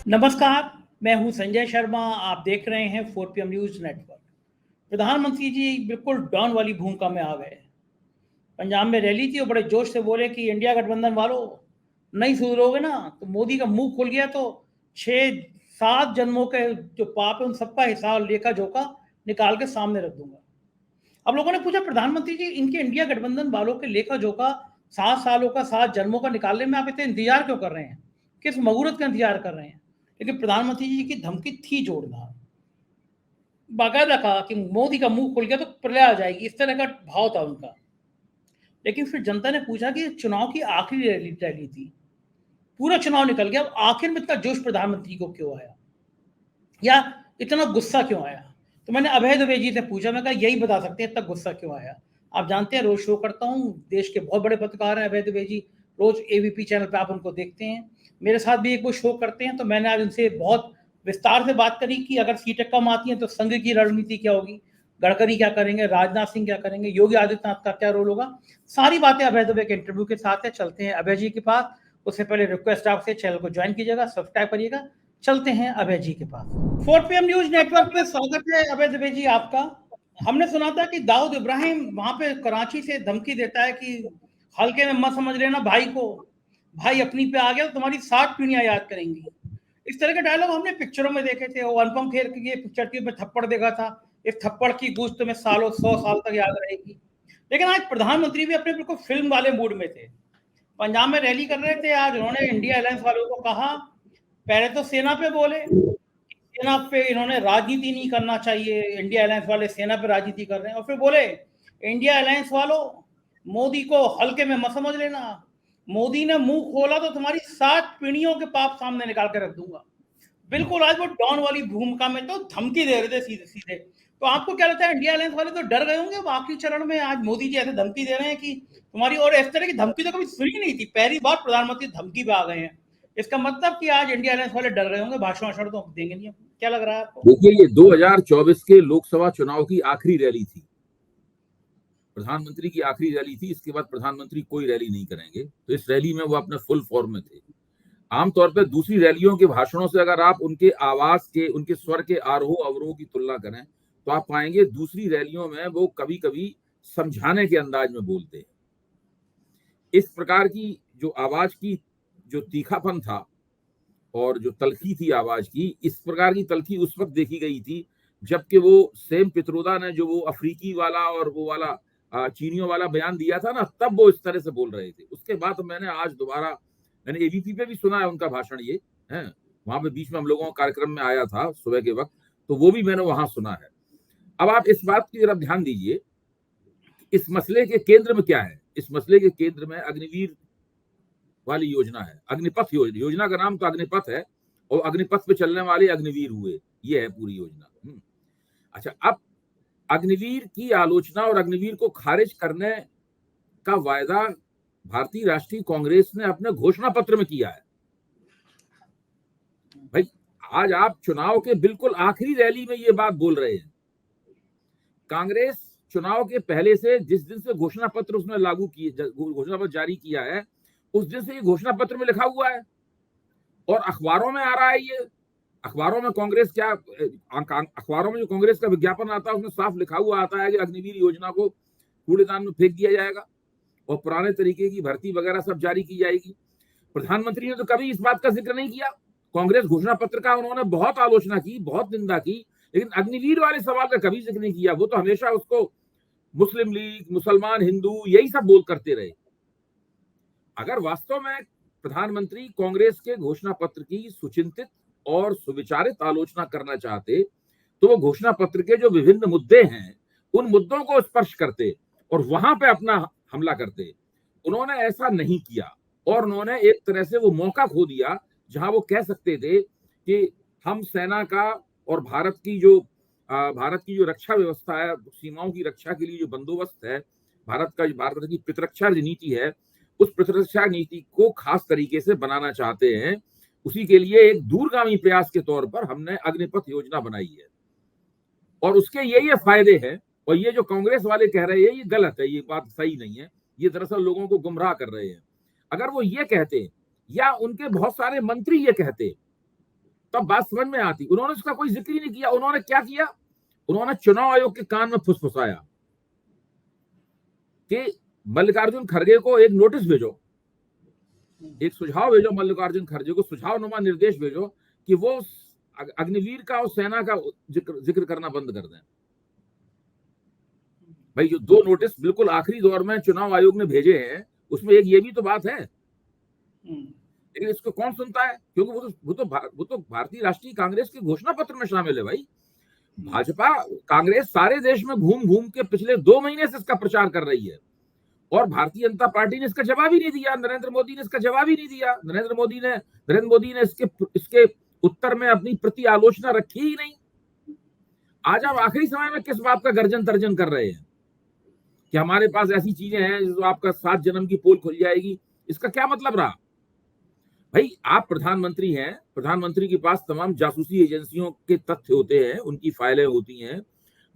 नमस्कार, मैं हूं संजय शर्मा। आप देख रहे हैं 4 PM न्यूज नेटवर्क। प्रधानमंत्री जी बिल्कुल डॉन वाली भूमिका में आ गए। पंजाब में रैली थी और बड़े जोश से बोले कि इंडिया गठबंधन वालों, नहीं सुधरोगे ना तो मोदी का मुंह खुल गया तो 6-7 जन्मों के जो पाप है उन सबका हिसाब लेखा जोखा निकाल के सामने रख दूंगा। अब लोगों ने पूछा, प्रधानमंत्री जी इनके इंडिया गठबंधन वालों के लेखा जोखा 7 सालों का 7 जन्मों का निकालने में आप इतने इंतजार क्यों कर रहे हैं? किस मुहूर्त का इंतजार कर रहे हैं? लेकिन प्रधानमंत्री जी की धमकी थी जोरदार। बाकायदा कहा कि मोदी का मुंह खुल गया तो प्रलय आ जाएगी, इस तरह का भाव था उनका। लेकिन फिर जनता ने पूछा कि चुनाव की आखिरी रैली थी, पूरा चुनाव निकल गया, अब आखिर में इतना जोश प्रधानमंत्री को क्यों आया या इतना गुस्सा क्यों आया? तो मैंने अभय दुबे जी से पूछा, मैं कहा यही बता सकते हैं इतना गुस्सा क्यों आया। आप जानते हैं रोज शो करता हूँ, देश के बहुत बड़े पत्रकार हैं अभय दुबे जी, रोज एबीपी चैनल पे आप उनको देखते हैं, मेरे साथ भी एक वो शो करते हैं। तो मैंने आज उनसे बहुत विस्तार से बात करी कि अगर सीटें कम आती हैं तो संघ की रणनीति क्या होगी, गडकरी क्या करेंगे, राजनाथ सिंह क्या करेंगे, योगी आदित्यनाथ का क्या रोल होगा। सारी बातें अभय दुबे के इंटरव्यू के साथ है। चलते हैं अभय जी के पास। उससे पहले रिक्वेस्ट आपसे, चैनल को ज्वाइन कीजिएगा, सब्सक्राइब करिएगा। चलते हैं अभय जी के पास। 4 PM न्यूज नेटवर्क पे स्वागत है अभय दुबे जी आपका। हमने सुना था कि दाऊद इब्राहिम वहां पे कराची से धमकी देता है कि हल्के में मत समझ लेना भाई को, भाई अपनी पे आ गया तो तुम्हारी 60 पीढ़ियां याद करेंगी। इस तरह के डायलॉग हमने पिक्चरों में देखे थे। वो अनुपम खेर की ये पिक्चर थी, मैं थप्पड़ देखा था, इस थप्पड़ की गूंज तुम्हें सालों 100 साल तक याद रहेगी। लेकिन आज प्रधानमंत्री भी अपने बिल्कुल फिल्म वाले मूड में थे। पंजाब में रैली कर रहे थे। आज उन्होंने इंडिया अलायंस वालों को कहा, पहले तो सेना पे बोले, सेना पे इन्होंने राजनीति नहीं करना चाहिए, इंडिया अलायंस वाले सेना पे राजनीति कर रहे हैं। और फिर बोले, इंडिया अलायंस वालों, मोदी को हल्के में मत समझ लेना, मोदी ने मुंह खोला तो तुम्हारी 7 पीढ़ियों के पाप सामने निकाल के रख दूंगा। बिल्कुल आज वो डॉन वाली भूमिका में तो धमकी दे रहे थे सीधे सीधे। तो आपको क्या लगता है, इंडिया अलायंस वाले तो डर गए होंगे अब आखिरी चरण में? आज मोदी जी ऐसे धमकी दे रहे हैं कि तुम्हारी, और इस तरह की धमकी तो कभी सुनी नहीं थी, पहली बार प्रधानमंत्री धमकी पे आ गए हैं। इसका मतलब कि आज इंडिया अलायंस वाले डर गए होंगे, भाषण वाषण तो देंगे नहीं। क्या लग रहा है आपको? देखिए, ये 2024 के लोकसभा चुनाव की आखिरी रैली थी, प्रधानमंत्री की आखिरी रैली थी। इसके बाद प्रधानमंत्री कोई रैली नहीं करेंगे, तो इस रैली में वो अपने फुल फॉर्म में थे। आमतौर पर दूसरी रैलियों के भाषणों से अगर आप उनके आवाज के, उनके स्वर के आरोह अवरोह की तुलना करें तो आप पाएंगे दूसरी रैलियों में वो कभी कभी समझाने के अंदाज में बोलते हैं। इस प्रकार की जो आवाज की जो तीखापन था और जो तलखी थी आवाज की, इस प्रकार की तलखी उस वक्त देखी गई थी जबकि वो सेम पित्रोदा ने जो वो अफ्रीकी वाला और वो वाला चीनियों वाला बयान दिया था ना, तब वो इस तरह से बोल रहे थे। उसके बाद मैंने आज दोबारा, मैंने एबीपी पे भी सुना है उनका भाषण, ये है वहां पे बीच में हम लोगों का कार्यक्रम में आया था सुबह के वक्त, तो वो भी मैंने वहां सुना है। अब आप इस बात की तरफ ध्यान दीजिए, इस मसले के केंद्र में क्या है। इस मसले के केंद्र में अग्निवीर वाली योजना है, अग्निपथ योजना का नाम तो अग्निपथ है, और अग्निपथ पे चलने वाले अग्निवीर हुए, ये है पूरी योजना। अच्छा, अब अग्निवीर की आलोचना और अग्निवीर को खारिज करने का वायदा भारतीय राष्ट्रीय कांग्रेस ने अपने घोषणा पत्र में किया है। भाई, आज आप चुनाव के बिल्कुल आखिरी रैली में ये बात बोल रहे हैं। कांग्रेस चुनाव के पहले से, जिस दिन से घोषणा पत्र उसने लागू किए, घोषणा पत्र जारी किया है, उस दिन से ये घोषणा पत्र में लिखा हुआ है और अखबारों में आ रहा है। ये अखबारों में कांग्रेस क्या, अखबारों में जो कांग्रेस का विज्ञापन आता है उसमें साफ लिखा हुआ आता है कि अग्निवीर योजना को कूड़ेदान में फेंक दिया जाएगा और पुराने तरीके की भर्ती वगैरह सब जारी की जाएगी। प्रधानमंत्री ने तो कभी इस बात का जिक्र नहीं किया। कांग्रेस घोषणा पत्र का उन्होंने बहुत आलोचना की, बहुत निंदा की, लेकिन अग्निवीर वाले सवाल का कभी जिक्र नहीं किया। वो तो हमेशा उसको मुस्लिम लीग, मुसलमान, हिंदू, यही सब बोल करते रहे। अगर वास्तव में प्रधानमंत्री कांग्रेस के घोषणा पत्र की सुचिंतित और सुविचारित आलोचना करना चाहते तो वो घोषणा पत्र के जो विभिन्न मुद्दे हैं उन मुद्दों को स्पर्श करते और वहां पे अपना हमला करते। उन्होंने ऐसा नहीं किया और उन्होंने एक तरह से वो मौका खो दिया जहां वो कह सकते थे कि हम सेना का और भारत की जो रक्षा व्यवस्था है, सीमाओं की रक्षा के लिए जो बंदोबस्त है, भारत की प्रतिरक्षा नीति है, उस प्रतिरक्षा नीति को खास तरीके से बनाना चाहते हैं। उसी के लिए एक दूरगामी प्रयास के तौर पर हमने अग्निपथ योजना बनाई है और उसके ये फायदे हैं। और ये जो कांग्रेस वाले कह रहे हैं ये गलत है, ये बात सही नहीं है, ये दरअसल लोगों को गुमराह कर रहे हैं। अगर वो ये कहते या उनके बहुत सारे मंत्री ये कहते तब बात समझ में आती। उन्होंने उसका कोई जिक्र ही नहीं किया। उन्होंने क्या किया, उन्होंने चुनाव आयोग के कान में फुसफुसाया कि मल्लिकार्जुन खड़गे को एक नोटिस भेजो, एक सुझाव भेजो, मल्लिकार्जुन खड़गे को सुझावनुमा निर्देश भेजो कि वो अग्निवीर का और सेना का जिक्र करना बंद कर दें। भाई जो 2 नोटिस बिल्कुल आखिरी दौर में चुनाव आयोग ने भेजे हैं, उसमें एक ये भी तो बात है, लेकिन इसको कौन सुनता है? क्योंकि वो तो भारतीय राष्ट्रीय कांग्रेस के घोषणा पत्र में शामिल है। भाई भाजपा कांग्रेस सारे देश में घूम घूम के पिछले 2 महीने से इसका प्रचार कर रही है और भारतीय जनता पार्टी ने इसका जवाब ही नहीं दिया। नरेंद्र मोदी ने इसका जवाब ही नहीं दिया। नरेंद्र मोदी ने इसके उत्तर में अपनी प्रति आलोचना रखी ही नहीं। आज आप आखिरी समय में किस बात का गर्जन तर्जन कर रहे हैं कि हमारे पास ऐसी चीजें हैं जो आपका 7 जन्म की पोल खुल जाएगी? इसका क्या मतलब रहा? भाई आप प्रधानमंत्री हैं, प्रधानमंत्री के पास तमाम जासूसी एजेंसियों के तथ्य होते हैं, उनकी फाइलें होती हैं,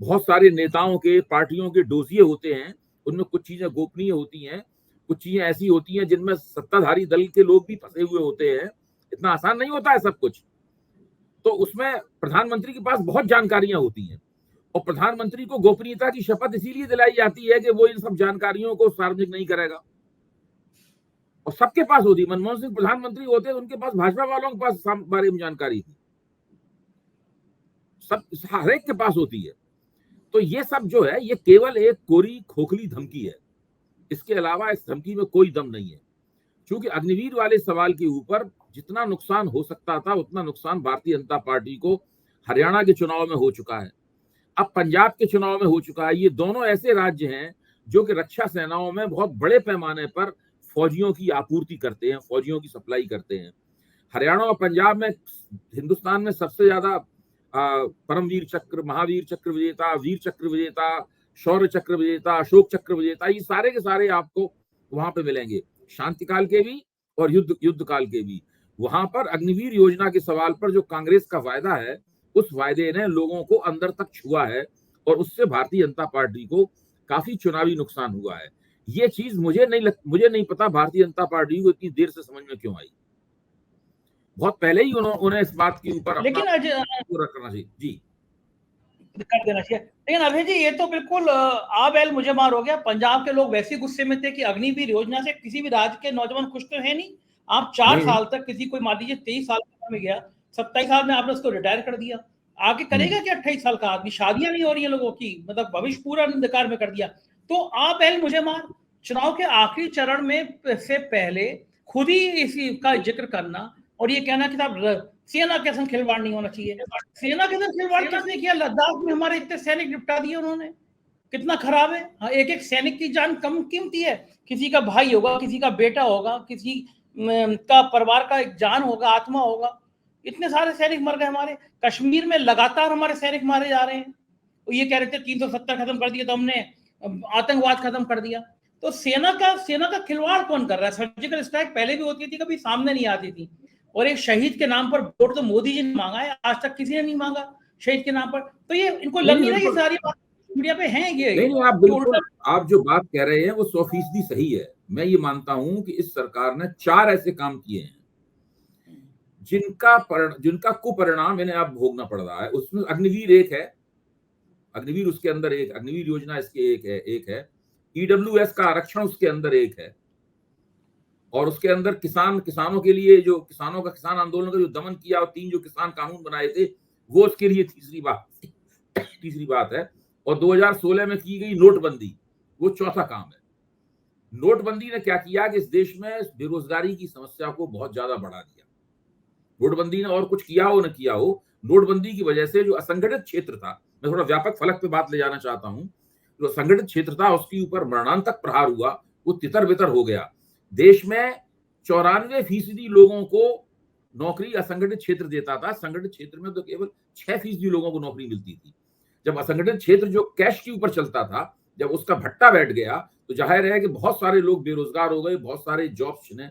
बहुत सारे नेताओं के, पार्टियों के डोसिए होते हैं, उनमें कुछ चीजें गोपनीय होती हैं, कुछ चीजें ऐसी होती हैं जिनमें सत्ताधारी दल के लोग भी फंसे हुए होते हैं। इतना आसान नहीं होता है सब कुछ। तो उसमें प्रधानमंत्री के पास बहुत जानकारियां होती हैं और प्रधानमंत्री को गोपनीयता की शपथ इसीलिए दिलाई जाती है कि वो इन सब जानकारियों को सार्वजनिक नहीं करेगा। और सबके पास होती, मनमोहन सिंह प्रधानमंत्री होते, उनके पास भाजपा वालों के पास बारे में जानकारी थी, सब हर एक के पास होती है। तो ये सब जो है ये केवल एक कोरी खोखली धमकी है, इसके अलावा इस धमकी में कोई दम नहीं है। क्योंकि अग्निवीर वाले सवाल के ऊपर जितना नुकसान हो सकता था उतना नुकसान भारतीय जनता पार्टी को हरियाणा के चुनाव में हो चुका है, अब पंजाब के चुनाव में हो चुका है। ये दोनों ऐसे राज्य हैं जो कि रक्षा सेनाओं में बहुत बड़े पैमाने पर फौजियों की आपूर्ति करते हैं, फौजियों की सप्लाई करते हैं। हरियाणा और पंजाब में हिंदुस्तान में सबसे ज्यादा परमवीर चक्र, महावीर चक्र विजेता, वीर चक्र विजेता, शौर्य चक्र विजेता, अशोक चक्र विजेता, ये सारे के सारे आपको वहां पे मिलेंगे, शांति काल के भी और युद्ध काल के भी। वहां पर अग्निवीर योजना के सवाल पर जो कांग्रेस का वायदा है, उस वायदे ने लोगों को अंदर तक छुआ है और उससे भारतीय जनता पार्टी को काफी चुनावी नुकसान हुआ है। ये चीज मुझे नहीं पता भारतीय जनता पार्टी को इतनी देर से समझ में क्यों आई। बहुत पहले ही उन्हें इस बात के ऊपर लेकिन पूरा करना चाहिए जी, कर देना चाहिए। लेकिन अभय जी ये तो बिल्कुल आ बैल मुझे मार हो गया। पंजाब के लोग वैसे गुस्से में थे कि अग्निवीर योजना से किसी भी राज्य के नौजवान खुश तो है नहीं। आप 4 साल तक किसी को मान लीजिए 23 साल में गया, 27 साल में आपने उसको रिटायर कर दिया, आगे करेगा क्या 28 साल का आदमी? शादियां नहीं हो रही है लोगों की, मतलब भविष्य पूरा अंधकार में कर दिया। तो आ बैल मुझे मार, चुनाव के आखिरी चरण में से पहले खुद ही इसी का जिक्र करना और ये कहना कि साहब सेना के संग खिलवाड़ नहीं होना चाहिए। सेना के संग खिलवाड़ किसने किया? लद्दाख में हमारे इतने सैनिक निपटा दिए उन्होंने, कितना खराब है। हाँ, एक एक सैनिक की जान कम कीमती है। किसी का भाई होगा, किसी का बेटा होगा, किसी का परिवार का एक जान होगा, आत्मा होगा। इतने सारे सैनिक मर गए हमारे। कश्मीर में लगातार हमारे सैनिक मारे जा रहे हैं। तो ये कह रहे थे 370 खत्म कर दिया तो हमने आतंकवाद खत्म कर दिया। तो सेना का खिलवाड़ कौन कर रहा है? सर्जिकल स्ट्राइक पहले भी होती थी, कभी सामने नहीं आती थी। और एक शहीद के नाम पर वोट तो मोदी जी ने मांगा है, आज तक किसी ने नहीं मांगा शहीद के नाम पर। तो ये इनको लग नहीं रहा ये सारी बात मीडिया पे हैं। ये नहीं, आप बिल्कुल आप जो बात कह रहे हैं वो 100% सही है। मैं ये मानता हूं कि इस सरकार ने 4 ऐसे काम किए हैं जिनका कुपरिणाम इन्हें अब भोगना पड़ रहा है। उसमें अग्निवीर एक है, अग्निवीर उसके अंदर एक, अग्निवीर योजना इसके एक है, ईडब्ल्यूएस का आरक्षण उसके अंदर एक है, और उसके अंदर किसानों के लिए जो किसान आंदोलन का जो दमन किया और 3 जो किसान कानून बनाए थे वो उसके लिए तीसरी बात है। और 2016 में की गई नोटबंदी वो चौथा काम है। नोटबंदी ने क्या किया कि इस देश में बेरोजगारी की समस्या को बहुत ज्यादा बढ़ा दिया। नोटबंदी ने और कुछ किया हो न किया हो, नोटबंदी की वजह से जो असंगठित क्षेत्र था, मैं थोड़ा व्यापक फलक पे बात ले जाना चाहता हूं, जो असंगठित क्षेत्र था उसके ऊपर मरणांतक प्रहार हुआ, वो तितर बितर हो गया। देश में 94% लोगों को नौकरी असंगठित क्षेत्र देता था, संगठित क्षेत्र में तो केवल 6% लोगों को नौकरी मिलती थी। जब असंगठित क्षेत्र जो कैश के ऊपर चलता था, जब उसका भट्टा बैठ गया तो जाहिर है कि बहुत सारे लोग बेरोजगार हो गए, बहुत सारे जॉब छिने,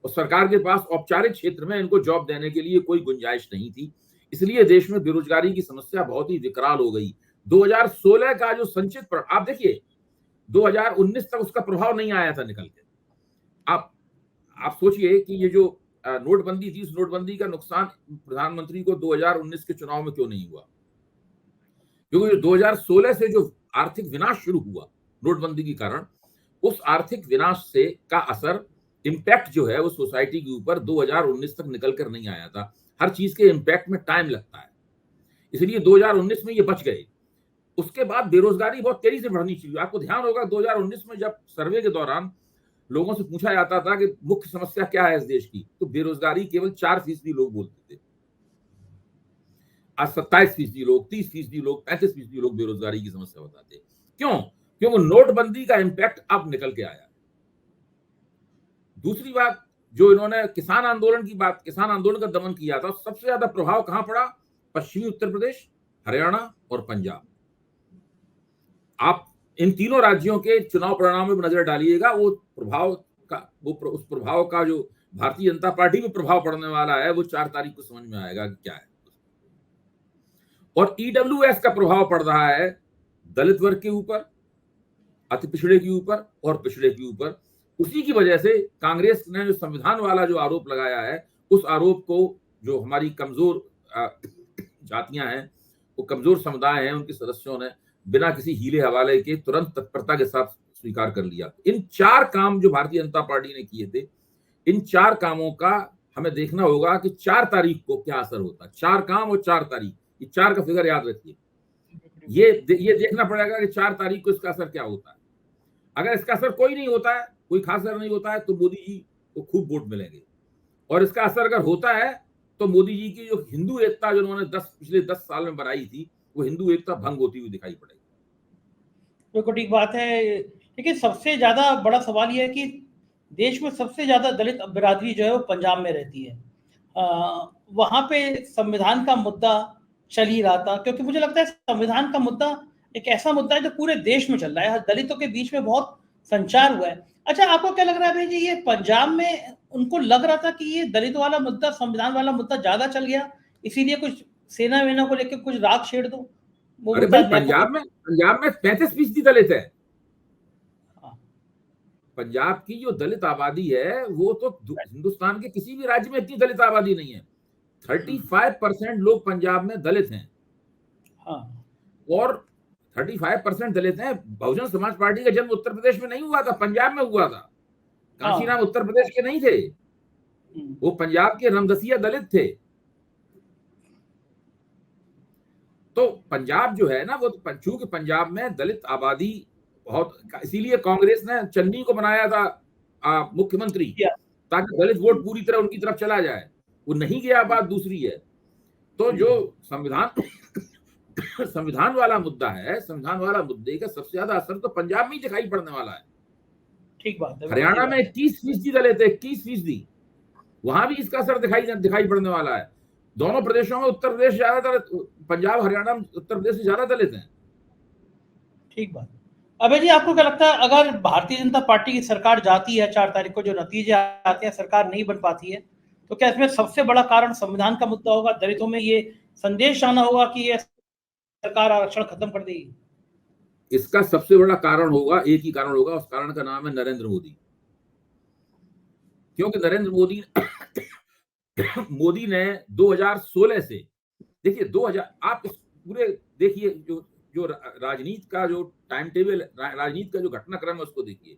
और सरकार के पास औपचारिक क्षेत्र में इनको जॉब देने के लिए कोई गुंजाइश नहीं थी। इसलिए देश में बेरोजगारी की समस्या बहुत ही विकराल हो गई। 2016 का जो संचित आप देखिए, 2019 तक उसका प्रभाव नहीं आया था निकल के। आप सोचिए कि ये जो नोटबंदी थी, उस नोटबंदी का नुकसान प्रधानमंत्री को 2019 के चुनाव में क्यों नहीं हुआ? क्योंकि 2016 से जो आर्थिक विनाश शुरू हुआ नोटबंदी के कारण, उस आर्थिक विनाश से का असर, इम्पैक्ट जो है वो सोसाइटी के ऊपर 2019 तक निकल कर नहीं आया था। हर चीज के इम्पैक्ट में टाइम लगता है, इसलिए 2019 में ये बच गए। उसके बाद बेरोजगारी बहुत तेजी से बढ़नी चाहिए। आपको ध्यान होगा 2019 में जब सर्वे के दौरान लोगों से पूछा जाता था कि मुख्य समस्या क्या है इस देश की, तो बेरोजगारी केवल 4% लोग बोलते थे। आज 27% लोग, 30% लोग, 35% लोग बेरोजगारी की समस्या बताते। क्यों? क्योंकि नोटबंदी का इंपैक्ट अब निकल के आया। दूसरी बात, जो इन्होंने किसान आंदोलन का दमन किया था, सबसे ज्यादा प्रभाव कहां पड़ा? पश्चिमी उत्तर प्रदेश, हरियाणा और पंजाब। आप इन तीनों राज्यों के चुनाव परिणामों पर नजर डालिएगा, उस प्रभाव का जो भारतीय जनता पार्टी में प्रभाव पड़ने वाला है, वो 4 तारीख को समझ में आएगा कि क्या है। और ईडब्ल्यूएस का प्रभाव पड़ रहा है दलित वर्ग के ऊपर, अति पिछड़े के ऊपर और पिछड़े के ऊपर। उसी की वजह से कांग्रेस ने जो संविधान वाला जो आरोप लगाया है, उस आरोप को जो हमारी कमजोर जातियां हैं, वो कमजोर समुदाय हैं, उनके सदस्यों ने बिना किसी हीले हवाले के तुरंत तत्परता के साथ स्वीकार कर लिया। इन 4 काम जो भारतीय जनता पार्टी ने किए थे, इन 4 कामों का हमें देखना होगा कि 4 तारीख को क्या असर होता है। 4 काम और 4 तारीख, ये 4 का फिगर याद रखिए। ये देखना पड़ेगा कि 4 तारीख को इसका असर क्या होता है। अगर इसका असर कोई नहीं होता है, कोई खास असर नहीं होता है, तो मोदी जी को खूब वोट मिलेंगे। और इसका असर अगर होता है, तो मोदी जी की जो हिंदू एकता जो उन्होंने पिछले 10 साल में बनाई थी, वो हिंदू एकता भंग होती हुई दिखाई पड़ेगी। बिल्कुल ठीक बात है। लेकिन सबसे ज्यादा बड़ा सवाल यह है कि देश में सबसे ज्यादा दलित बिरादरी जो है वो पंजाब में रहती है। वहां पे संविधान का मुद्दा चल ही रहा था, क्योंकि मुझे लगता है संविधान का मुद्दा एक ऐसा मुद्दा है जो पूरे देश में चल रहा है, दलितों के बीच में बहुत संचार हुआ है। अच्छा, आपको क्या लग रहा है भाई जी, ये पंजाब में उनको लग रहा था कि ये दलित वाला मुद्दा, संविधान वाला मुद्दा ज्यादा चल गया, इसीलिए कुछ सेना वेना को लेकर कुछ राग छेड़ दो? अरे भाई, पंजाब में 35% दलित है। पंजाब की जो दलित आबादी है, वो तो हिंदुस्तान के किसी भी राज्य में इतनी दलित आबादी नहीं है। 35% लोग पंजाब में दलित हैं। और 35% दलित हैं। बहुजन समाज पार्टी का जन्म उत्तर प्रदेश में नहीं हुआ था, पंजाब में हुआ था। कांशीराम उत्तर प्रदेश के नहीं थे, वो पंजाब के रमदसिया दलित थे। तो पंजाब जो है ना, वो चूंकि पंजाब में दलित आबादी बहुत, इसीलिए कांग्रेस ने चन्नी को बनाया था मुख्यमंत्री, ताकि दलित वोट पूरी तरह उनकी तरफ चला जाए। वो नहीं गया, बात दूसरी है। तो जो संविधान वाला मुद्दा है, संविधान वाला मुद्दे का सबसे ज्यादा असर तो पंजाब में ही दिखाई पड़ने वाला है। ठीक बात है। हरियाणा में 21% दलित है, 21%, वहां भी इसका असर दिखाई पड़ने वाला है। दोनों प्रदेशों में उत्तर प्रदेश ज्यादातर, पंजाब हरियाणा उत्तर प्रदेश से ज्यादा दलित हैं। ठीक बात। अबे जी, आपको क्या लगता है, अगर भारतीय जनता पार्टी की सरकार जाती है 4 तारीख को, जो नतीजे आते हैं, सरकार नहीं बन पाती है, तो क्या इसमें सबसे बड़ा कारण संविधान का मुद्दा होगा? दलितों में ये संदेश आना होगा कि ये सरकार आरक्षण खत्म कर देगी? इसका सबसे बड़ा कारण होगा, एक ही कारण होगा, उस कारण का नाम है नरेंद्र मोदी। क्योंकि नरेंद्र मोदी ने 2016 से, देखिए 2000, आप इस पूरे देखिए, जो राजनीति का जो टाइम टेबल, राजनीति का जो घटनाक्रम है, उसको देखिए।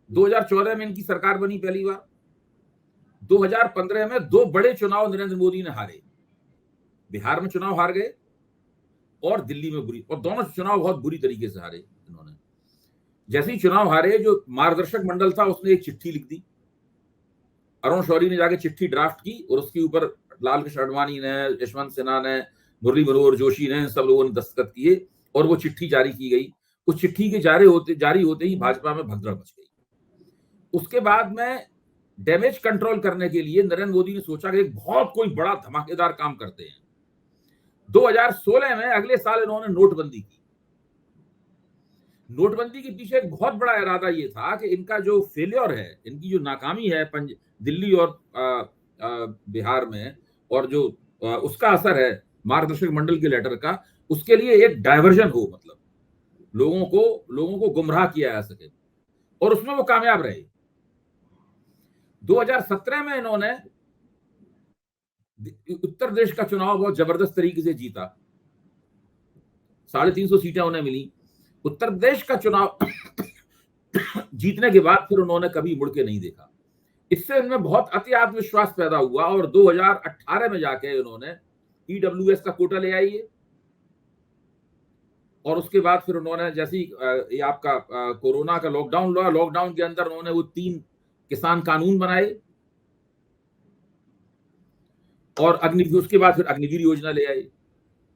2014 में इनकी सरकार बनी पहली बार। 2015 में 2 बड़े चुनाव नरेंद्र मोदी ने हारे। बिहार में चुनाव हार गए और दिल्ली में और दोनों चुनाव बहुत बुरी तरीके से हारे इन्होंने। जैसे ही चुनाव हारे, जो मार्गदर्शक मंडल था उसने एक चिट्ठी लिख दी, अरुण शौरी ने जाके चिट्ठी ड्राफ्ट की, और उसके ऊपर लाल कृष्ण आडवाणी ने, यशवंत सिन्हा ने, मुरली मनोहर जोशी ने, सब लोगों ने दस्तखत किए और वो चिट्ठी जारी की गई। उस चिट्ठी के जारी होते ही भाजपा में भगदड़ मच गई। उसके बाद में डैमेज कंट्रोल करने के लिए नरेंद्र मोदी ने सोचा कि बहुत कोई बड़ा धमाकेदार काम करते हैं। 2016 में, अगले साल, इन्होंने नोटबंदी की। नोटबंदी के पीछे एक बहुत बड़ा इरादा ये था कि इनका जो फेलियर है, इनकी जो नाकामी है दिल्ली और बिहार में, और जो उसका असर है मार्गदर्शक मंडल के लेटर का, उसके लिए एक डायवर्जन हो, मतलब लोगों को गुमराह किया जा सके, और उसमें वो कामयाब रहे। 2017 में इन्होंने उत्तर प्रदेश का चुनाव बहुत जबरदस्त तरीके से जीता, 350 सीटें उन्हें मिली। उत्तर प्रदेश का चुनाव जीतने के बाद फिर उन्होंने कभी मुड़ के नहीं देखा। इससे उनमें बहुत अति आत्मविश्वास पैदा हुआ और 2018 में जाके उन्होंने ईडब्ल्यूएस का कोटा ले आई है। और उसके बाद फिर उन्होंने जैसे ये आपका कोरोना का लॉकडाउन हुआ, लॉकडाउन के अंदर उन्होंने वो 3 किसान कानून बनाए और उसके बाद फिर अग्निवीर योजना ले आए।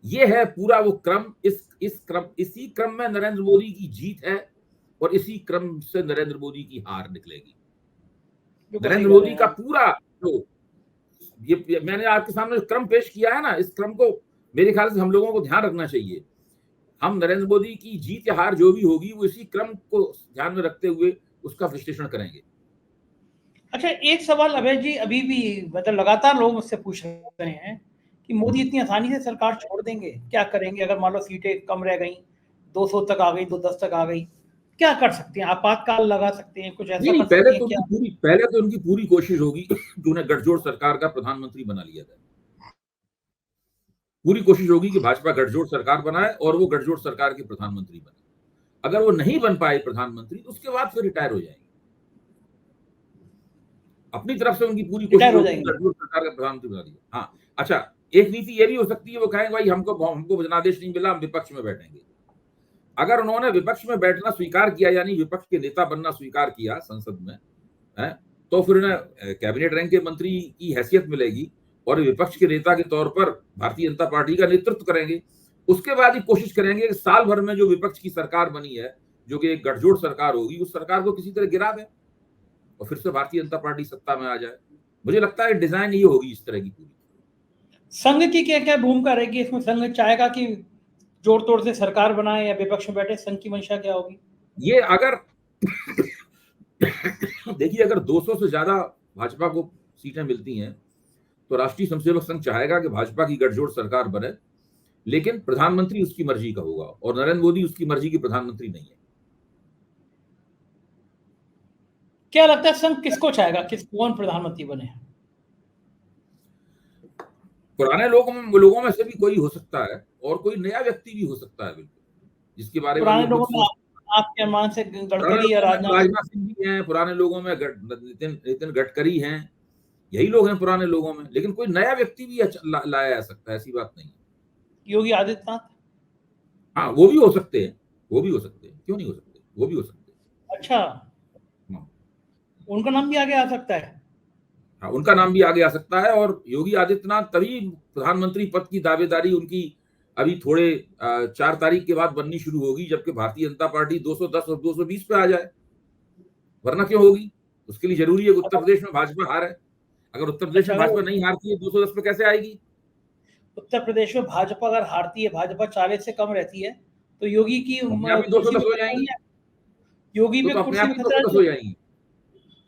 ये है पूरा वो क्रम। इसी क्रम में नरेंद्र मोदी की जीत है और इसी क्रम से नरेंद्र मोदी की हार निकलेगी। नरेंद्र मोदी का पूरा जो ये मैंने आपके सामने क्रम पेश किया है ना, इस क्रम को मेरे ख्याल से हम लोगों को ध्यान रखना चाहिए। हम नरेंद्र मोदी की जीत या हार जो भी होगी वो इसी क्रम को ध्यान में रखते हुए उसका विश्लेषण करेंगे। अच्छा, एक सवाल अभय जी अभी भी मतलब लगातार लोग मुझसे पूछ रहे हैं कि मोदी इतनी आसानी से सरकार छोड़ देंगे, क्या करेंगे अगर मान लो सीटें कम रह गई, 200 तक आ गई, 210 तक आ गई, क्या कर सकते हैं? आपातकाल लगा सकते हैं, कुछ ऐसा कर सकते हैं क्या? पहले तो उनकी पूरी कोशिश होगी कि उन्हें गठजोड़ सरकार का प्रधानमंत्री बना लिया जाए। पूरी कोशिश होगी कि भाजपा गठजोड़ सरकार बनाए और वो गठजोड़ सरकार के प्रधानमंत्री बने। अगर वो नहीं बन पाए प्रधानमंत्री तो उसके बाद फिर रिटायर हो जाएंगे। अपनी तरफ से उनकी पूरी कोशिश होगी गठजोड़ सरकार का प्रधानमंत्री बना दिया। हाँ, अच्छा, एक नीति ये भी हो सकती है, वो कहेंगे भाई हमको जनादेश नहीं मिला, हम विपक्ष में बैठेंगे। अगर उन्होंने विपक्ष में बैठना स्वीकार किया, यानी विपक्ष के नेता बनना स्वीकार किया संसद में, है, तो फिर उन्हें कैबिनेट रैंक के मंत्री की हैसियत मिलेगी और विपक्ष के नेता के तौर पर भारतीय जनता पार्टी का नेतृत्व करेंगे। उसके बाद ही कोशिश करेंगे कि साल भर में जो विपक्ष की सरकार बनी है, जो कि एक गठजोड़ सरकार होगी, उस सरकार को किसी तरह गिरा दें और फिर से भारतीय जनता पार्टी सत्ता में आ जाए। मुझे लगता है डिजाइन ये होगी इस तरह की पूरी। संघ की क्या क्या भूमिका रहेगी इसमें? संघ चाहेगा कि जोड़ तोड़ से सरकार बनाए या विपक्ष में बैठे? संघ की मंशा क्या होगी? ये अगर देखिए, अगर 200 से ज्यादा भाजपा को सीटें मिलती हैं तो राष्ट्रीय स्वयंसेवक संघ चाहेगा कि भाजपा की गठजोड़ सरकार बने, लेकिन प्रधानमंत्री उसकी मर्जी का होगा और नरेंद्र मोदी उसकी मर्जी के प्रधानमंत्री नहीं है। क्या लगता है संघ किसको चाहेगा, कौन प्रधानमंत्री बने? पुराने लोगों में से भी कोई हो सकता है और कोई नया व्यक्ति भी हो सकता है, बिल्कुल, जिसके बारे में पुराने लोगों में आपके अनुमान से गडकरी या राजनाथ सिंह भी हैं, पुराने लोगों में नितिन गडकरी हैं, यही लोग हैं पुराने लोगों में। लेकिन कोई नया व्यक्ति भी लाया जा सकता है, ऐसी बात नहीं है। योगी आदित्यनाथ? हाँ, वो भी हो सकते हैं, क्यों नहीं हो सकते, वो भी हो सकते हैं। अच्छा, उनका नाम भी आगे आ सकता है? हाँ, उनका नाम भी आगे आ सकता है। और योगी आदित्यनाथ तभी प्रधानमंत्री पद की दावेदारी उनकी अभी थोड़े 4 तारीख के बाद बननी शुरू होगी, जबकि भारतीय जनता पार्टी 210 और 220 पे आ जाए, वरना क्यों होगी? उसके लिए जरूरी है कि उत्तर प्रदेश में भाजपा हार है। अगर उत्तर प्रदेश में भाजपा नहीं हारती है, 210 पे कैसे आएगी? उत्तर प्रदेश में भाजपा अगर हारती है, भाजपा 40 से कम रहती है, तो योगी की 210 हो जाएंगी, योगी में अपने आप 210 हो जाएंगी।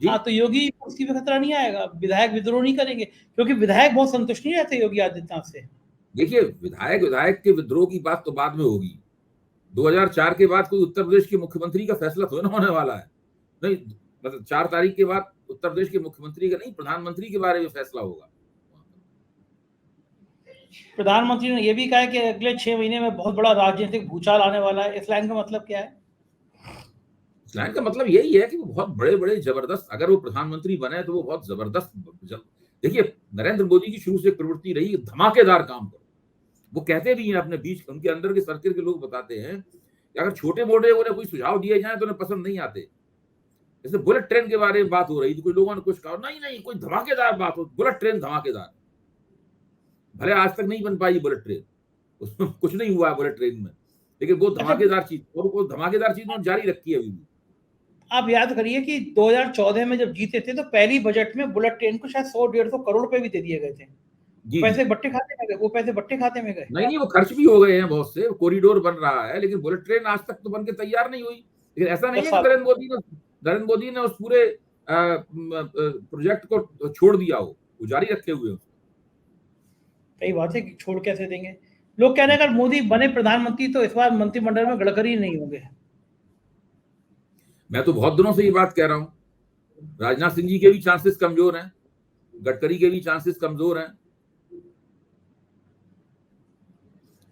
हाँ, तो योगी कुर्सी पे खतरा नहीं आएगा, विधायक विद्रोह नहीं करेंगे, क्योंकि विधायक बहुत संतुष्ट नहीं रहते योगी आदित्यनाथ से। देखिए, विधायक के विद्रोह की बात तो बाद में होगी। 2004 के बाद कोई उत्तर प्रदेश के मुख्यमंत्री का फैसला थोड़ा होने वाला है। नहीं, मतलब 4 तारीख के बाद उत्तर प्रदेश के मुख्यमंत्री का नहीं, प्रधानमंत्री के बारे में फैसला होगा। प्रधानमंत्री ने यह भी कहा है कि अगले 6 महीने में बहुत बड़ा राजनीतिक भूचाल आने वाला है। इस लाइन का मतलब क्या है? इस लाइन का मतलब यही है कि वो बहुत बड़े जबरदस्त, अगर वो प्रधानमंत्री बने तो वो बहुत जबरदस्त। देखिए, नरेंद्र मोदी की शुरू से प्रवृत्ति रही है धमाकेदार काम करो। वो कहते भी हैं अपने बीच, उनके अंदर के सर्किल के लोग बताते हैं कि अगर छोटे मोटे उन्हें कोई सुझाव दिए जाए तो उन्हें पसंद नहीं आते। जैसे बुलेट ट्रेन के बारे में बात हो रही थी, कोई लोगों ने कुछ कहा, नहीं कोई धमाकेदार बात हो, बुलेट ट्रेन धमाकेदार। भले आज तक नहीं बन पाई बुलेट ट्रेन, उसमें कुछ नहीं हुआ बुलेट ट्रेन में, लेकिन वो धमाकेदार चीज, और वो धमाकेदार चीज उन्होंने जारी रखी है अभी भी। आप याद करिए कि 2014 में जब जीते थे तो पहली बजट में बुलेट ट्रेन को शायद 100-150 करोड़ रुपए भी दे दिए गए थे। पैसे बट्टे खाते में गए, वो पैसे बट्टे खाते में गए। नहीं, वो खर्च भी हो गए हैं बहुत से, कॉरिडोर बन रहा है, लेकिन बुलेट ट्रेन आज तक तो बन के तैयार नहीं हुई। लेकिन ऐसा नहीं है कि नरेंद्र मोदी ने उस पूरे प्रोजेक्ट को छोड़ दिया हो, वो जारी रखे हुए हो। सही बात है कि छोड़ कैसे देंगे। लोग कह रहे हैं अगर मोदी बने प्रधानमंत्री तो इस बार मंत्रिमंडल में गडकरी नहीं होंगे। मैं तो बहुत दिनों से ये बात कह रहा हूं। राजनाथ सिंह जी के भी चांसेस कमजोर हैं, गडकरी के भी चांसेस कमजोर हैं,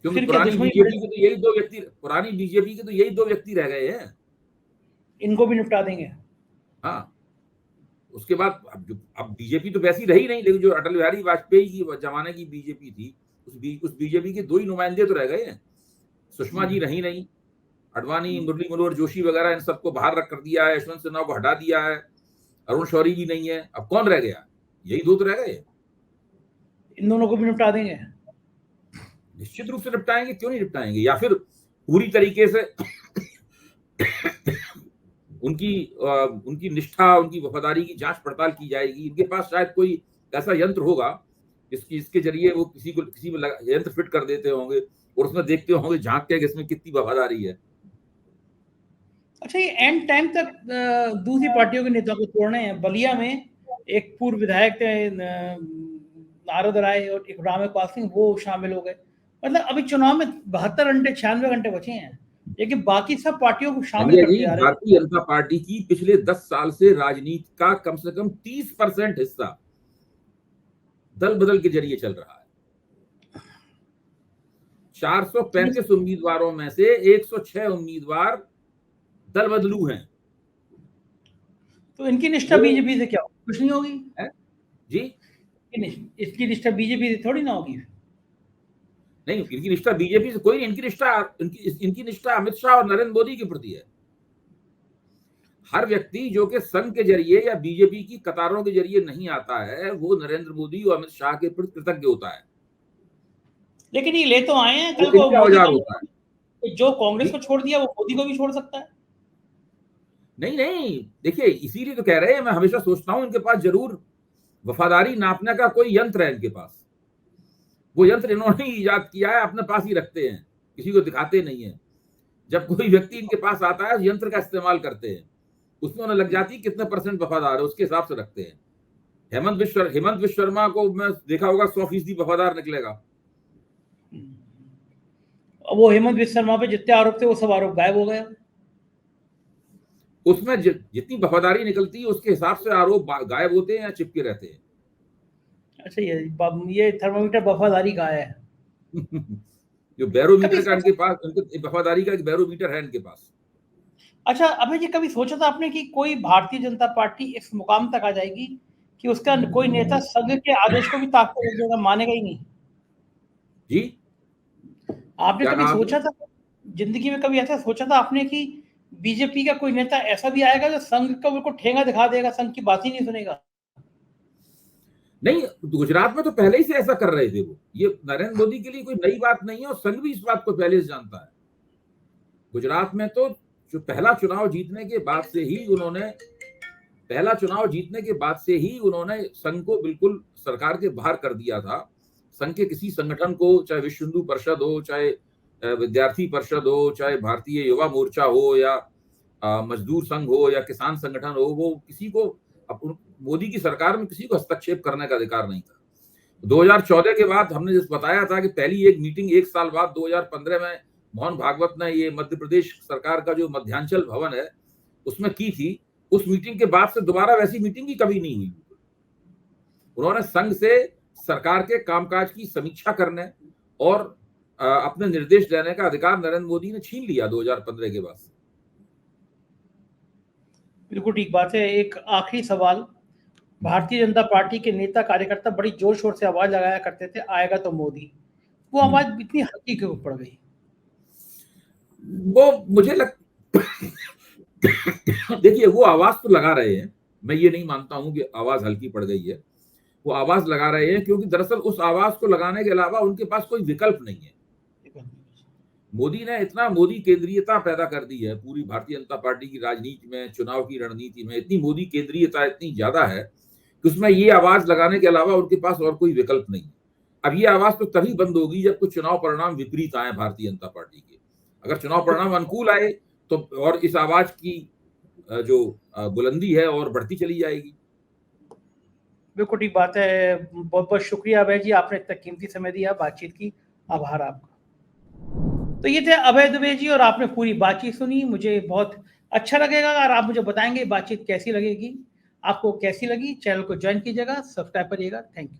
क्योंकि फिर क्या पुरानी दुश्मनी बीजेपी के तो यही दो व्यक्ति, पुरानी बीजेपी के तो यही दो व्यक्ति रह गए हैं। इनको भी निपटा देंगे। हाँ, उसके बाद अब बीजेपी तो वैसी रही नहीं, लेकिन जो अटल बिहारी वाजपेयी की जमाने की बीजेपी थी, उस बीजेपी के दो ही नुमाइंदे तो रह गए हैं। सुषमा जी रही नहीं, अडवाणी, मुरली मनोहर जोशी वगैरह इन सबको बाहर रख कर दिया है, यशवंत सिन्हा को हटा दिया है, अरुण शौरी जी नहीं है, अब कौन रह गया? यही दो तो रह गए। इन दोनों को भी निपटा देंगे। निश्चित रूप से निपटाएंगे, क्यों नहीं निपटाएंगे? या फिर पूरी तरीके से उनकी निष्ठा, उनकी वफादारी की जांच पड़ताल की जाएगी। इनके पास शायद कोई ऐसा यंत्र होगा जिसके जरिए वो किसी में यंत्र फिट कर देते होंगे और उसमें देखते होंगे, झांक के इसमें कितनी वफादारी है। अच्छा, ये एंड टाइम तक दूसरी पार्टियों के नेता को तोड़ने हैं। बलिया में एक पूर्व विधायक थे नारद राय और एक रामेश्वर सिंह, वो शामिल हो गए। मतलब अभी चुनाव में 72 घंटे 96 घंटे बचे हैं, लेकिन बाकी सब पार्टियों को शामिल करते जा रहे हैं। भारतीय जनता पार्टी की पिछले 10 साल से राजनीति का कम से कम 30% हिस्सा दल बदल के जरिए चल रहा है। 435 उम्मीदवारों में से 106 उम्मीदवार दल बदलू हैं। तो इनकी निष्ठा बीजेपी से क्या होगी? कुछ नहीं होगी जी। इसकी निष्ठा बीजेपी से थोड़ी ना होगी। नहीं, इनकी निष्ठा बीजेपी से कोई नहीं, इनकी निष्ठा अमित शाह और नरेंद्र मोदी के प्रति है। हर व्यक्ति जो कि संघ के जरिए या बीजेपी की कतारों के जरिए नहीं आता है, वो नरेंद्र मोदी और अमित शाह के प्रति कृतज्ञ होता है। लेकिन ये ले तो आए हैं, कल को औजार होता है। जो कांग्रेस को छोड़ दिया वो मोदी को भी छोड़ सकता है। नहीं, देखिए, इसीलिए तो कह रहे हैं, मैं हमेशा सोचता हूं इनके पास जरूर वफादारी नापने का कोई यंत्र है। इनके पास वो यंत्र इन्होंने ही ईजाद किया है, अपने पास ही रखते हैं, किसी को दिखाते नहीं है। जब कोई व्यक्ति इनके पास आता है, यंत्र का इस्तेमाल करते हैं, उसमें उन्हें लग जाती है कितने % वफादार है, उसके हिसाब से रखते हैं। हेमंत विश्व शर्मा को मैं देखा होगा 100% वफादार निकलेगा। वो हेमंत विश्व शर्मा पे जितने आरोप थे वो सब आरोप गायब हो गए। उसमें जितनी वफादारी निकलती है उसके हिसाब से आरोप गायब होते हैं या चिपके रहते हैं। अच्छा, ये थर्मामीटर वफादारी का है। जो बैरोमीटर का इनके पास, उनके वफादारी का एक बैरोमीटर है इनके पास। अच्छा अभय जी, कभी सोचा था आपने कि कोई भारतीय जनता पार्टी इस मुकाम तक आ जाएगी कि उसका कोई नेता संघ के आदेश को भी ताकत रख देगा, मानेगा ही नहीं? जी, आपने कभी सोचा था, जिंदगी में कभी ऐसा सोचा था आपने कि बीजेपी का कोई नेता ऐसा भी आएगा जो संघ का बिल्कुल ठेंगा दिखा देगा, संघ की बात ही नहीं सुनेगा? नहीं, गुजरात में तो पहले ही से ऐसा कर रहे थे वो। ये नरेंद्र मोदी के लिए कोई नई बात नहीं है और संघ भी इस बात को पहले से जानता है। गुजरात में तो जो पहला चुनाव जीतने के बाद से ही उन्होंने संघ को बिल्कुल सरकार के बाहर कर दिया था। संघ के किसी संगठन को, चाहे विश्व हिंदू परिषद हो, चाहे विद्यार्थी परिषद हो, चाहे भारतीय युवा मोर्चा हो, या मजदूर संघ हो, या किसान संगठन हो, वो किसी को, मोदी की सरकार में किसी को हस्तक्षेप करने का अधिकार नहीं था। 2014 के बाद हमने जिस बताया था कि पहली एक मीटिंग 1 साल बाद 2015 में मोहन भागवत ने ये मध्य प्रदेश सरकार का जो मध्यांचल भवन है उसमें की थी। उस मीटिंग के बाद से दोबारा वैसी मीटिंग ही कभी नहीं हुई। उन्होंने संघ से सरकार के कामकाज की समीक्षा करने और अपने निर्देश देने का अधिकार नरेंद्र मोदी ने छीन लिया 2015 के बाद। बिल्कुल ठीक बात है। एक आखिरी सवाल, भारतीय जनता पार्टी के नेता कार्यकर्ता बड़ी जोर शोर से आवाज लगाया करते थे, आएगा तो मोदी, वो आवाज इतनी हल्की क्यों पड़ गई? वो मुझे देखिए, वो आवाज तो लगा रहे हैं, मैं ये नहीं मानता हूं कि आवाज हल्की पड़ गई है। वो आवाज लगा रहे हैं क्योंकि दरअसल उस आवाज को लगाने के अलावा उनके पास कोई विकल्प नहीं है। मोदी ने इतना मोदी केंद्रीयता पैदा कर दी है पूरी भारतीय जनता पार्टी की राजनीति में, चुनाव की रणनीति में इतनी मोदी केंद्रीयता इतनी ज्यादा है कि उसमें ये आवाज लगाने के अलावा उनके पास और कोई विकल्प नहीं। अब ये आवाज तो तभी बंद होगी जब कुछ चुनाव परिणाम विपरीत आए भारतीय जनता पार्टी के। अगर चुनाव परिणाम अनुकूल आए तो और इस आवाज की जो बुलंदी है और बढ़ती चली जाएगी। बिल्कुल ठीक बात है। बहुत बहुत शुक्रिया अभय जी, आपने इतना कीमती समय दिया बातचीत की, आभार आपका। तो ये थे अभय दुबे जी और आपने पूरी बातचीत सुनी। मुझे बहुत अच्छा लगेगा अगर आप मुझे बताएंगे बातचीत कैसी लगेगी, आपको कैसी लगी। चैनल को ज्वाइन कीजिएगा, सब्सक्राइब करिएगा। Thank you.